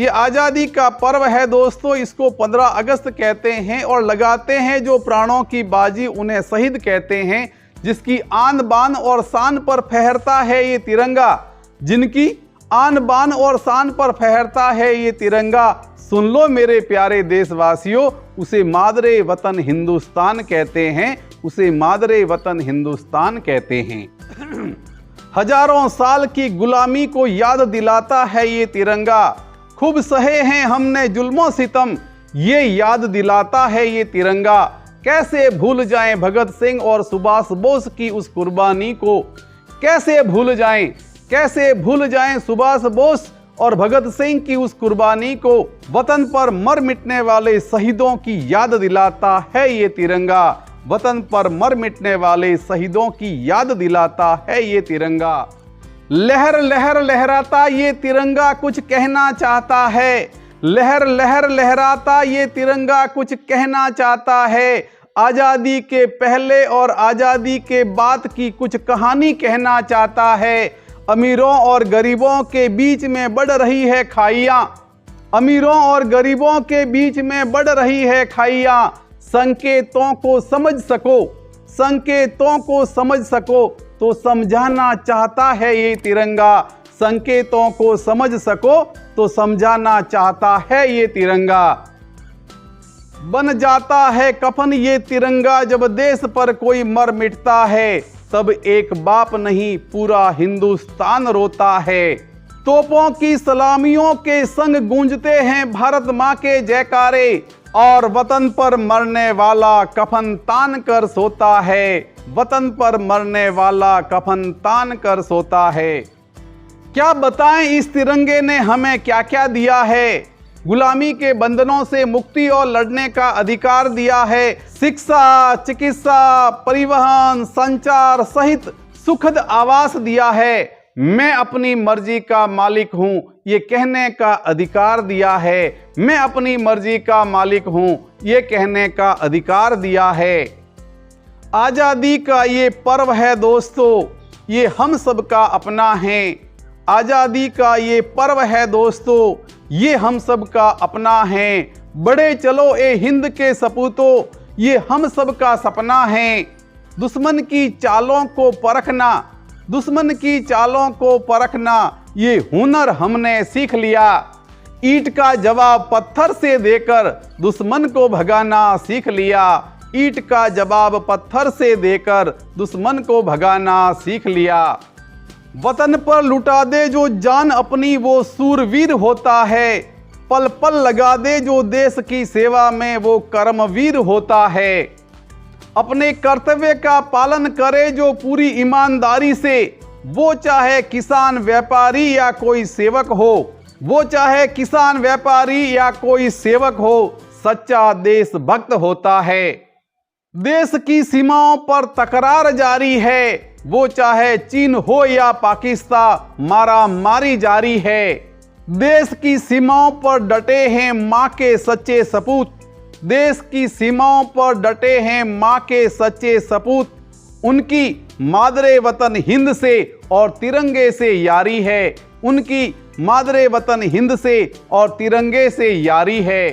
ये आज़ादी का पर्व है दोस्तों। इसको 15 अगस्त कहते हैं और लगाते हैं जो प्राणों की बाजी उन्हें शहीद कहते हैं। जिसकी आन बान और शान पर फहरता है ये तिरंगा, जिनकी आन बान और शान पर फहरता है ये तिरंगा, सुन लो मेरे प्यारे देशवासियों, उसे मादरे वतन हिंदुस्तान कहते हैं, उसे मादरे वतन हिंदुस्तान कहते हैं। हजारों साल की गुलामी को याद दिलाता है ये तिरंगा, खूब सहे हैं हमने जुल्मों सितम, ये याद दिलाता है ये तिरंगा। कैसे भूल जाएं भगत सिंह और सुभाष बोस की उस कुर्बानी को, कैसे भूल जाएं सुभाष बोस और भगत सिंह की उस कुर्बानी को। वतन पर मर मिटने वाले शहीदों की याद दिलाता है ये तिरंगा, वतन पर मर मिटने वाले शहीदों की याद दिलाता है ये तिरंगा। लहर लहर लहराता ये तिरंगा कुछ कहना चाहता है, लहर लहर लहराता ये तिरंगा कुछ कहना चाहता है। आज़ादी के पहले और आज़ादी के बाद की कुछ कहानी कहना चाहता है। अमीरों और गरीबों के बीच में बढ़ रही है खाइयाँ, अमीरों और गरीबों के बीच में बढ़ रही है खाइयाँ। संकेतों को समझ सको, संकेतों को समझ सको तो समझाना चाहता है ये तिरंगा, संकेतों को समझ सको तो समझाना चाहता है ये तिरंगा। बन जाता है कफन ये तिरंगा जब देश पर कोई मर मिटता है, तब एक बाप नहीं पूरा हिंदुस्तान रोता है। तोपों की सलामियों के संग गूंजते हैं भारत माँ के जयकारे, और वतन पर मरने वाला कफन तान कर सोता है, वतन पर मरने वाला कफन तान कर सोता है। क्या बताएं इस तिरंगे ने हमें क्या क्या दिया है। गुलामी के बंधनों से मुक्ति और लड़ने का अधिकार दिया है। शिक्षा, चिकित्सा, परिवहन, संचार सहित सुखद आवास दिया है। मैं अपनी मर्जी का मालिक हूँ ये कहने का अधिकार दिया है, मैं अपनी मर्जी का मालिक हूँ ये कहने का अधिकार दिया है। आज़ादी का ये पर्व है दोस्तों, ये हम सब का अपना है। आज़ादी का ये पर्व है दोस्तों, ये हम सब का अपना है। बड़े चलो ए हिंद के सपूतों, ये हम सब का सपना है। दुश्मन की चालों को परखना, दुश्मन की चालों को परखना ये हुनर हमने सीख लिया। ईंट का जवाब पत्थर से देकर दुश्मन को भगाना सीख लिया, ईंट का जवाब पत्थर से देकर दुश्मन को भगाना सीख लिया। वतन पर लुटा दे जो जान अपनी वो सूरवीर होता है, पल पल लगा दे जो देश की सेवा में वो कर्मवीर होता है। अपने कर्तव्य का पालन करे जो पूरी ईमानदारी से, वो चाहे किसान व्यापारी या कोई सेवक हो, वो चाहे किसान व्यापारी या कोई सेवक हो, सच्चा देशभक्त होता है। देश की सीमाओं पर तकरार जारी है, वो चाहे चीन हो या पाकिस्तान, मारा मारी जारी है। देश की सीमाओं पर डटे हैं माँ के सच्चे सपूत, देश की सीमाओं पर डटे हैं माँ के सच्चे सपूत। उनकी मादरे वतन हिंद से और तिरंगे से यारी है, उनकी मादरे वतन हिंद से और तिरंगे से यारी है।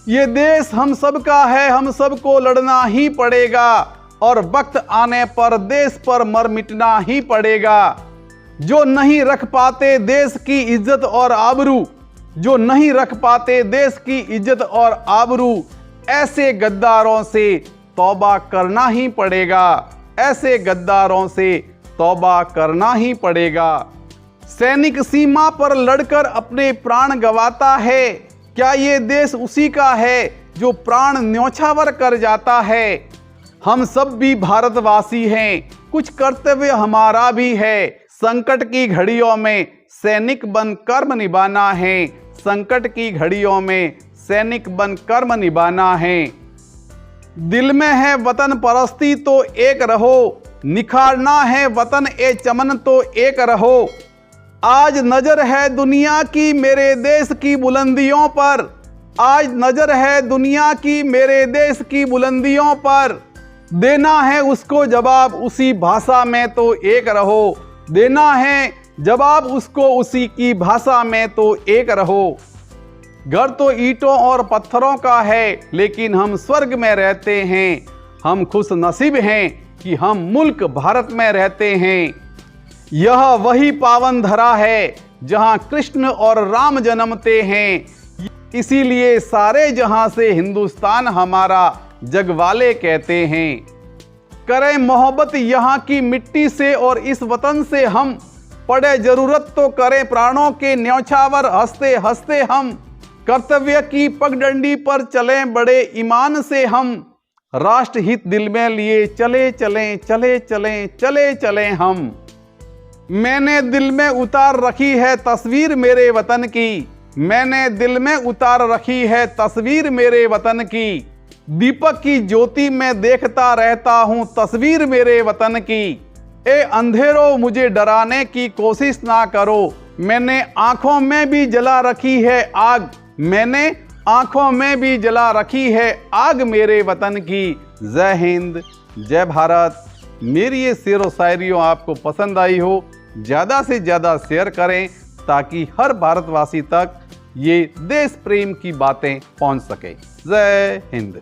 ये देश हम सब का है, हम सबको लड़ना ही पड़ेगा, और वक्त आने पर देश पर मर मिटना ही पड़ेगा। जो नहीं रख पाते देश की इज्जत और आबरू, जो नहीं रख पाते देश की इज्जत और आबरू, ऐसे गद्दारों से तौबा करना ही पड़ेगा, ऐसे गद्दारों से तौबा करना ही पड़ेगा। सैनिक सीमा पर लड़कर अपने प्राण गंवाता है, क्या ये देश उसी का है जो प्राण न्योछावर कर जाता है। हम सब भी भारतवासी हैं, कुछ कर्तव्य हमारा भी है। संकट की घड़ियों में सैनिक बन कर्म निभाना है, संकट की घड़ियों में सैनिक बन कर्म निभाना है। दिल में है वतन परस्ती तो एक रहो, निखारना है वतन ए चमन तो एक रहो। आज नजर है दुनिया की मेरे देश की बुलंदियों पर, आज नजर है दुनिया की मेरे देश की बुलंदियों पर। देना है उसको जवाब उसी भाषा में तो एक रहो, देना है जब आप उसको उसी की भाषा में तो एक रहो। घर तो ईंटों और पत्थरों का है, लेकिन हम स्वर्ग में रहते हैं। हम खुश नसीब हैं कि हम मुल्क भारत में रहते हैं। यह वही पावन धरा है जहां कृष्ण और राम जन्मते हैं। इसीलिए सारे जहां से हिंदुस्तान हमारा जग वाले कहते हैं। करें मोहब्बत यहाँ की मिट्टी से और इस वतन से हम, पड़े जरूरत तो करें प्राणों के न्यौछावर। हंसते हंसते हम कर्तव्य की पगडंडी पर चलें बड़े ईमान से हम। राष्ट्र हित दिल में लिए चले चलें चले चलें चले चलें हम। मैंने दिल में उतार रखी है तस्वीर मेरे वतन की। मैंने दिल में उतार रखी है तस्वीर मेरे वतन की। दीपक की ज्योति में देखता रहता हूं तस्वीर मेरे वतन की। ए अंधेरों मुझे डराने की कोशिश ना करो। मैंने आंखों में भी जला रखी है आग। मैंने आंखों में भी जला रखी है आग मेरे वतन की। जय हिंद, जय भारत। मेरी ये शेर व शायरियों आपको पसंद आई हो, ज़्यादा से ज़्यादा शेयर करें ताकि हर भारतवासी तक ये देश प्रेम की बातें पहुंच सके। जय हिंद।